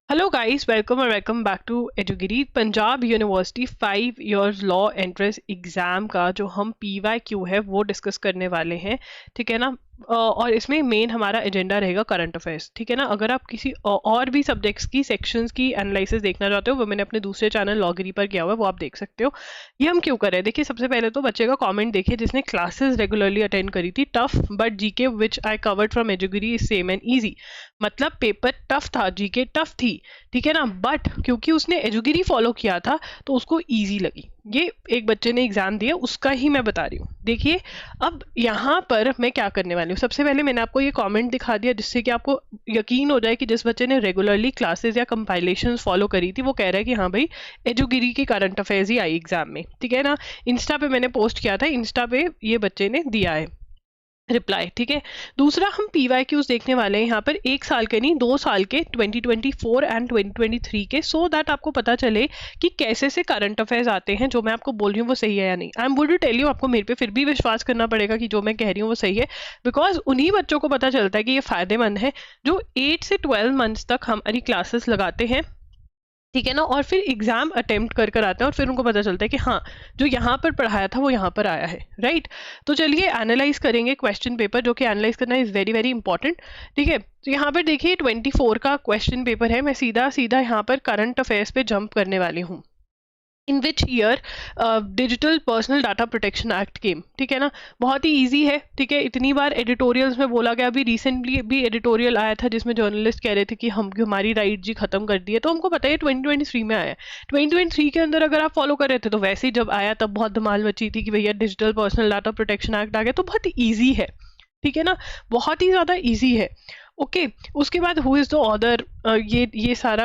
Hello guys, welcome or welcome back to एजुगिरी Punjab university 5 years law entrance exam का जो हम PYQ है वो डिस्कस करने वाले हैं। ठीक है ना। और इसमें मेन हमारा एजेंडा रहेगा करंट अफेयर्स। ठीक है ना। अगर आप किसी और भी सब्जेक्ट्स की सेक्शंस की एनालिसिस देखना चाहते हो वो मैंने अपने दूसरे चैनल लॉगरी पर किया हुआ है, वो आप देख सकते हो। ये हम क्यों कर रहे हैं, देखिए सबसे पहले तो बच्चे का कमेंट देखिए जिसने क्लासेस रेगुलरली अटेंड करी थी। Tough but GK which I covered from एजुगिरी इज सेम एंड ईजी। मतलब पेपर टफ था, जीके टफ थी, ठीक है ना, बट क्योंकि उसने एजुगिरी फॉलो किया था तो उसको इजी लगी। ये एक बच्चे ने एग्जाम दिया उसका ही मैं बता रही हूँ। देखिए अब यहाँ पर मैं क्या करने वाली हूँ, सबसे पहले मैंने आपको ये कमेंट दिखा दिया जिससे कि आपको यकीन हो जाए कि जिस बच्चे ने रेगुलरली क्लासेस या कंपाइलेशंस फॉलो करी थी वो कह रहा है कि हाँ भाई एजुगिरी की करंट अफेयर्स ही आई एग्जाम में। ठीक है ना। इंस्टा पे मैंने पोस्ट किया था, इंस्टा पे ये बच्चे ने दिया है रिप्लाई। ठीक है। दूसरा हम PYQs देखने वाले हैं यहाँ पर, 1 साल के नहीं 2 साल के, 2024 एंड 2023 के, सो दैट आपको पता चले कि कैसे से करंट अफेयर्स आते हैं। जो मैं आपको बोल रही हूँ वो सही है या नहीं। I am good to tell you, आपको मेरे पे फिर भी विश्वास करना पड़ेगा कि जो मैं कह रही हूँ वो सही है, बिकॉज उन्हीं बच्चों को पता चलता है कि ये फायदेमंद है जो 8 से 12 मंथ्स तक हमारी क्लासेस लगाते हैं। ठीक है ना। और फिर एग्जाम अटेम्प्ट कर कर आते हैं और फिर उनको पता चलता है कि हाँ जो यहाँ पर पढ़ाया था वो यहाँ पर आया है। राइट। तो चलिए एनालाइज करेंगे क्वेश्चन पेपर, जो कि एनालाइज करना इज वेरी वेरी इंपॉर्टेंट। ठीक है। तो यहाँ पर देखिए 24 का क्वेश्चन पेपर है। मैं सीधा सीधा यहाँ पर करंट अफेयर्स पे जंप करने वाली हूँ। In which year digital personal data protection act came. ठीक है ना। बहुत ही ईजी है। ठीक है। इतनी बार एडिटोरियल्स में बोला गया, अभी रिसेंटली भी एडिटोरियल आया था जिसमें जर्नलिस्ट कह रहे थे कि हम हमारी राइट जी खत्म कर दी है, तो हमको पता है 2023 में आया है। 2023 के अंदर अगर आप फॉलो कर रहे थे तो वैसे ही जब आया तब बहुत धमाल मची थी कि भैया digital personal data protection act आ गया, तो बहुत ईजी है। ठीक है ना। बहुत ही ज़्यादा ईजी है। ओके। उसके बाद हु इज़ द ऑदर, ये सारा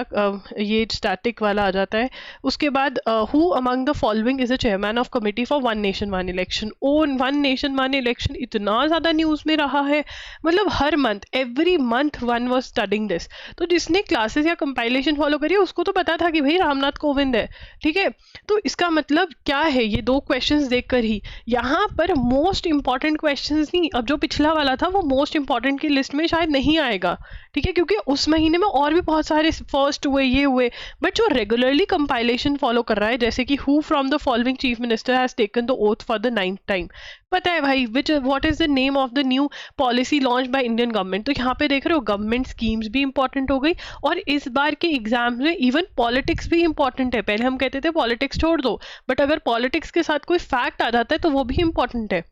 ये स्टैटिक वाला आ जाता है। उसके बाद who among the following is the chairman of committee for one nation one election. On one nation one election इतना ज़्यादा न्यूज़ में रहा है, मतलब हर month every month one was studying this. तो जिसने क्लासेस या कंपाइलेशन फॉलो करी है उसको तो पता था कि भाई रामनाथ कोविंद है। ठीक है। तो इसका मतलब क्या है, ये दो क्वेश्चंस देखकर ही यहाँ पर मोस्ट इंपॉर्टेंट क्वेश्चंस नहीं, अब जो पिछला वाला था वो मोस्ट इंपॉर्टेंट की लिस्ट में शायद नहीं आएगा। ठीक है। क्योंकि उस महीने में और भी बहुत सारे फर्स्ट हुए, ये हुए, बट जो रेगुलरली कंपाइलेशन फॉलो कर रहा है, जैसे कि who from the following chief minister has taken the oath for the 9th time, पता है भाई विच what is the name of the new policy launch by Indian government. तो यहाँ पे देख रहे हो गवर्नमेंट स्कीम्स भी इंपॉर्टेंट हो गई, और इस बार के एग्जाम में इवन पॉलिटिक्स भी इंपॉर्टेंट है। पहले हम कहते थे पॉलिटिक्स छोड़ दो, बट अगर पॉलिटिक्स के साथ कोई फैक्ट आ जाता है तो वो भी इंपॉर्टेंट है।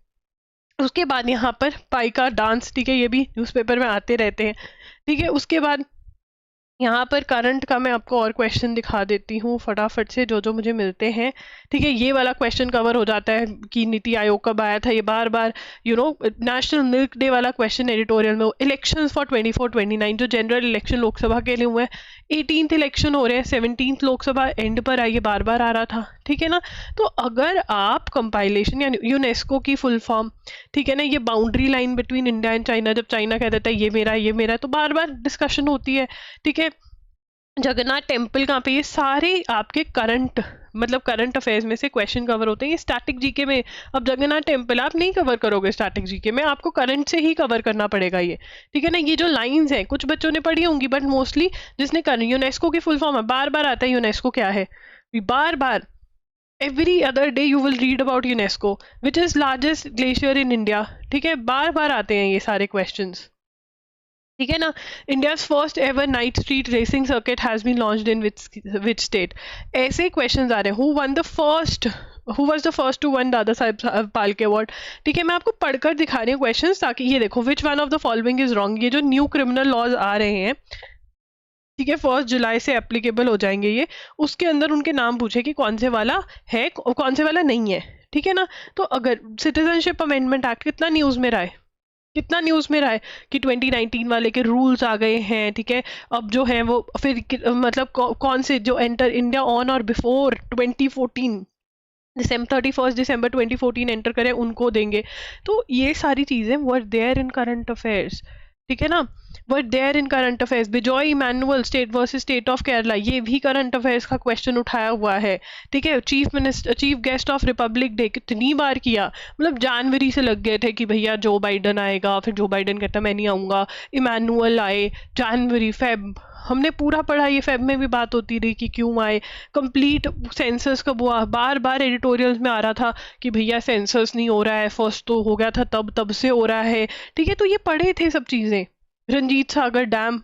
उसके बाद यहाँ पर पाई का डांस, ठीक है, ये भी न्यूज़पेपर में आते रहते हैं। ठीक है। उसके बाद यहाँ पर करंट का मैं आपको और क्वेश्चन दिखा देती हूँ फटाफट से जो जो मुझे मिलते हैं। ठीक है। ये वाला क्वेश्चन कवर हो जाता है कि नीति आयोग कब आया था, ये बार बार नेशनल मिल्क डे वाला क्वेश्चन एडिटोरियल में। इलेक्शंस फॉर 24-29 जो जनरल इलेक्शन लोकसभा के लिए हुए हैं, 18th इलेक्शन हो रहे हैं, 17th लोकसभा एंड पर आई, ये बार बार आ रहा था। ठीक है ना। तो अगर आप कंपाइलेशन या यूनेस्को की फुल फॉर्म, ठीक है ना, ये boundary line between India and China, जब चाइना कह देता है ये मेरा ये मेरा, तो बार बार डिस्कशन होती है। ठीक है। जगन्नाथ टेम्पल कहाँ पे, ये सारे आपके करंट मतलब करंट अफेयर्स में से क्वेश्चन कवर होते हैं। ये स्टैटिक जीके में, अब जगन्नाथ टेम्पल आप नहीं कवर करोगे स्टैटिक जीके में, आपको करंट से ही कवर करना पड़ेगा ये। ठीक है ना। ये जो लाइंस हैं कुछ बच्चों ने पढ़ी होंगी, बट मोस्टली जिसने कर, यूनेस्को की फुल फॉर्म है, बार बार आता है यूनेस्को क्या है, बार बार every other day you will read about UNESCO which is largest glacier in India. ठीक है। बार बार आते हैं ये सारे क्वेश्चंस। ठीक है ना। India's first ever night street racing circuit has been launched in which state. ऐसे क्वेश्चंस आ रहे हैं। Who won the first, who was the first to won Dada Saheb Phalke award. ठीक है। मैं आपको पढ़कर दिखा रही हूँ क्वेश्चंस, ताकि ये देखो which one of the following is wrong. ये जो न्यू क्रिमिनल लॉज आ रहे हैं, ठीक है, 1 जुलाई से एप्लीकेबल हो जाएंगे ये, उसके अंदर उनके नाम पूछे कि कौन से वाला है कौन से वाला नहीं है। ठीक है ना। तो अगर सिटीजनशिप अमेंडमेंट एक्ट कितना न्यूज़ में रहा है, कितना न्यूज़ में रहा है कि 2019 वाले के रूल्स आ गए हैं। ठीक है। अब जो है वो फिर मतलब कौन से जो enter India on or before 2014 31 December 2014 enter करें उनको देंगे। तो ये सारी चीज़ें were there in current affairs. ठीक है ना। Were there in current affairs. Bijoe Emmanuel state versus state of Kerala, ये भी करंट अफेयर्स का क्वेश्चन उठाया हुआ है। ठीक है। Chief guest of Republic day कितनी बार किया, मतलब जनवरी से लग गए थे कि भैया जो बाइडन आएगा, फिर जो बाइडन कहता मैं नहीं आऊँगा, इमैनुअल आए, जनवरी फेब, हमने पूरा पढ़ा, ये फेब में भी बात होती रही कि क्यों आए, कंप्लीट सेंसस का बार बार एडिटोरियल्स में आ रहा था कि भैया सेंसस नहीं हो रहा है, फर्स्ट तो हो गया था तब से हो रहा है, ठीक है। तो ये पढ़े थे सब चीज़ें, रंजीत सागर डैम,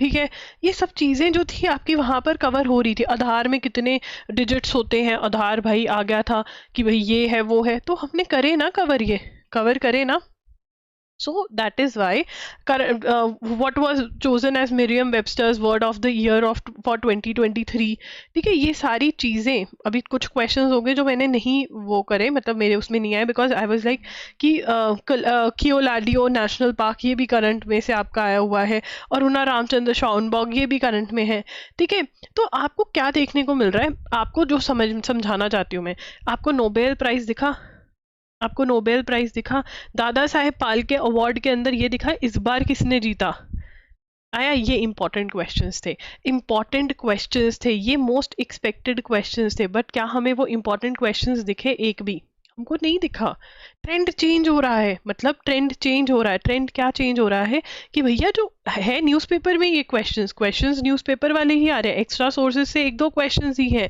ठीक है, ये सब चीज़ें जो थी आपकी वहाँ पर कवर हो रही थी। आधार में कितने डिजिट्स होते हैं, आधार भाई आ गया था कि भाई ये है वो है, तो हमने करे ना कवर, ये कवर करे ना। So that is why what was chosen as Merriam-Webster's word of the year for 2023, ठीक है। ये सारी चीज़ें, अभी कुछ क्वेश्चंस हो गए जो मैंने नहीं वो करे, मतलब मेरे उसमें नहीं आए, बिकॉज आई वाज लाइक कि कियोलाडियो नेशनल पार्क ये भी करंट में से आपका आया हुआ है, और उना रामचंद्र शाउनबॉग ये भी करंट में है, ठीक है। तो आपको क्या देखने को मिल रहा है, आपको जो समझाना चाहती हूँ मैं, आपको नोबेल प्राइज़ दिखा, आपको नोबेल प्राइज दिखा, दादा साहेब फाल्के अवार्ड के अंदर ये दिखा इस बार किसने जीता, आया। ये इंपॉर्टेंट क्वेश्चंस थे, इंपॉर्टेंट क्वेश्चंस थे, ये मोस्ट एक्सपेक्टेड क्वेश्चंस थे, बट क्या हमें वो इंपॉर्टेंट क्वेश्चंस दिखे? एक भी हमको नहीं दिखा। ट्रेंड चेंज हो रहा है, मतलब ट्रेंड चेंज हो रहा है। ट्रेंड क्या चेंज हो रहा है कि भैया जो है न्यूज़पेपर में ये क्वेश्चंस न्यूज़पेपर वाले ही आ रहे हैं, एक्स्ट्रा सोर्सेज से एक दो क्वेश्चंस ही हैं,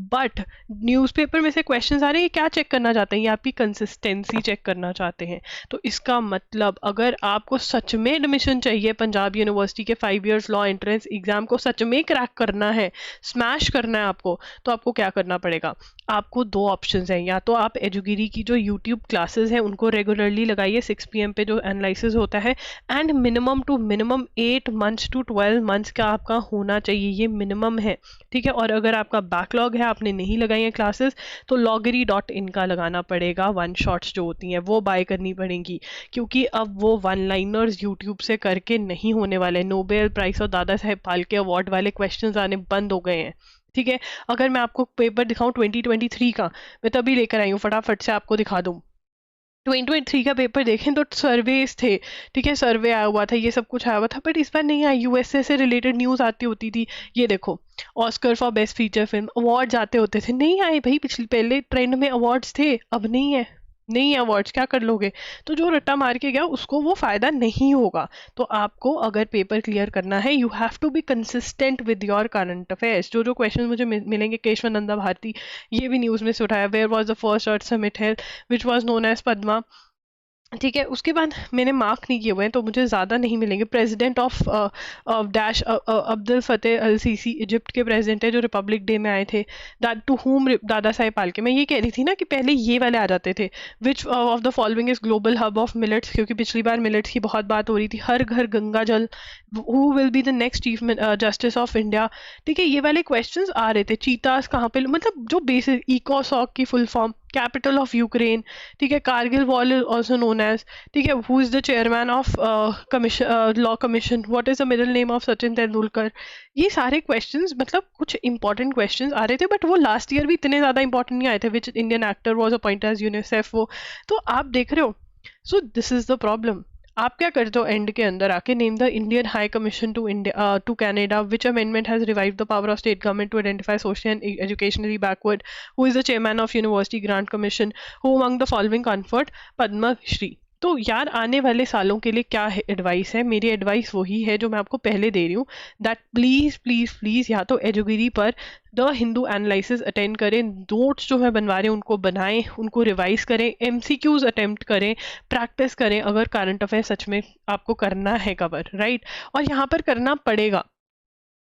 बट न्यूज़पेपर में से क्वेश्चंस आ रहे हैं। ये क्या चेक करना चाहते हैं? ये आपकी कंसिस्टेंसी चेक करना चाहते हैं। तो इसका मतलब अगर आपको सच में एडमिशन चाहिए पंजाब यूनिवर्सिटी के 5 इयर्स लॉ एंट्रेंस एग्जाम को सच में क्रैक करना है, स्मैश करना है आपको, तो आपको क्या करना पड़ेगा? आपको दो ऑप्शन हैं, या तो आप एजुगिरी की जो यूट्यूब क्लासेस हैं उनको रेगुलरली लगाइए, 6 PM पे जो एनालिसिस होता है, and minimum to minimum 8 months to 12 months का आपका होना चाहिए, ये मिनिमम है, ठीक है। और अगर आपका बैकलॉग है, आपने नहीं लगाई है क्लासेस, तो loggery.in का लगाना पड़ेगा। वन शॉट्स जो होती हैं वो बाय करनी पड़ेंगी, क्योंकि अब वो वन लाइनर्स यूट्यूब से करके नहीं होने वाले। नोबेल प्राइज और दादा साहेब फाल्के अवार्ड वाले क्वेश्चंस आने बंद हो गए हैं, ठीक है। अगर मैं आपको पेपर दिखाऊं 2023 का, मैं तभी लेकर आई हूँ, फटाफट से आपको दिखा दूँ। 2023 का पेपर देखें तो सर्वेस थे, ठीक है, सर्वे आया हुआ था, ये सब कुछ आया हुआ था, बट इस बार नहीं आया। यूएसए से रिलेटेड न्यूज़ आती होती थी, ये देखो Oscar for best feature film awards आते होते थे, नहीं आए भाई। पहले ट्रेंड में अवार्ड्स थे, अब नहीं है, नहीं अवार्ड्स, क्या कर लोगे? तो जो रट्टा मार के गया उसको वो फ़ायदा नहीं होगा। तो आपको अगर पेपर क्लियर करना है, you have to be consistent with your current affairs. जो क्वेश्चन मुझे मिलेंगे, केशवानंदा भारती ये भी न्यूज़ में से उठाया, where was the first earth summit held which was known as पद्मा, ठीक है। उसके बाद मैंने मार्क नहीं किए हुए हैं तो मुझे ज़्यादा नहीं मिलेंगे। President of dash Abdul Fattah Al Sisi, Egypt के प्रेसिडेंट है जो रिपब्लिक डे में आए थे, that to whom Dada Saheb Phalke. मैं ये कह रही थी ना कि पहले ये वाले आ जाते थे, which of the following is global hub of millets, क्योंकि पिछली बार मिलेट्स की बहुत बात हो रही थी। हर घर गंगा जल, who will be the next chief justice of India, ठीक है। ये वाले क्वेश्चन आ रहे थे। चीतास कहाँ पे, मतलब जो बेसिक, इकोसॉक की full form, capital of Ukraine, ठीक है। Kargil war is also known as, ठीक है। Who is the chairman of law commission, what is the middle name of Sachin Tendulkar. ये सारे क्वेश्चंस, मतलब कुछ इंपॉर्टेंट क्वेश्चंस आ रहे थे, बट वो लास्ट ईयर भी इतने ज़्यादा इंपॉर्टेंट नहीं आए थे। Which Indian actor was appointed as UNICEF, वो तो आप देख रहे हो। So this is the problem. आप क्या करते हो एंड के अंदर आके, name the Indian high commission to India to Canada, which amendment has revive the power of state government to identify social and educationally backward, who is the chairman of university grant commission, who among the following conferred Padma Shri. तो यार आने वाले सालों के लिए क्या advice है? मेरी एडवाइस वही है जो मैं आपको पहले दे रही हूँ, दैट प्लीज़ प्लीज़ प्लीज़ या तो एजुगिरी पर द हिंदू एनालिसिस अटेंड करें, नोट्स जो मैं बनवा रहे हैं उनको बनाएं, उनको रिवाइज करें, MCQs अटेम्प्ट करें, प्रैक्टिस करें, अगर करंट अफेयर सच में आपको करना है कवर, राइट। और यहाँ पर करना पड़ेगा,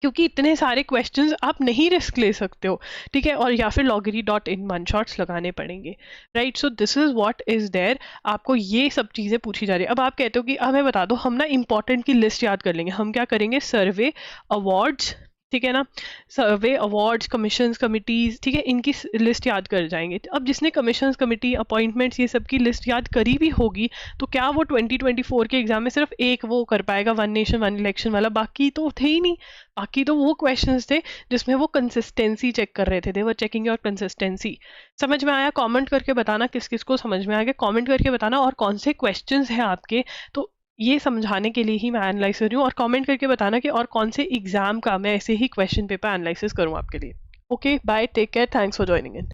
क्योंकि इतने सारे क्वेश्चंस आप नहीं रिस्क ले सकते हो, ठीक है। और या फिर loggery.in वन शॉट्स लगाने पड़ेंगे, right. So this is what is there. आपको ये सब चीज़ें पूछी जा रही है। अब आप कहते हो कि हमें बता दो, हम ना इंपॉर्टेंट की लिस्ट याद कर लेंगे। हम क्या करेंगे? सर्वे, अवार्ड्स, ठीक है ना, सर्वे, अवार्ड्स, कमीशंस, कमिटीज़, ठीक है, इनकी लिस्ट याद कर जाएंगे। अब जिसने कमीशंस, कमिटी, अपॉइंटमेंट्स ये सब की लिस्ट याद करी भी होगी, तो क्या वो 2024 के एग्जाम में सिर्फ एक वो कर पाएगा, वन नेशन वन इलेक्शन वाला? बाकी तो थे ही नहीं। बाकी तो वो क्वेश्चंस थे जिसमें वो कंसिस्टेंसी चेक कर रहे थे, दे वर चेकिंग योर कंसिस्टेंसी। समझ में आया? कमेंट करके बताना किस किस को समझ में आ गया, कमेंट करके बताना, और कौन से क्वेश्चंस हैं आपके। तो ये समझाने के लिए ही मैं एनालाइज कर रही हूँ, और कमेंट करके बताना कि और कौन से एग्जाम का मैं ऐसे ही क्वेश्चन पेपर एनालिसिस करूँ आपके लिए। Okay, bye, take care, thanks for joining in.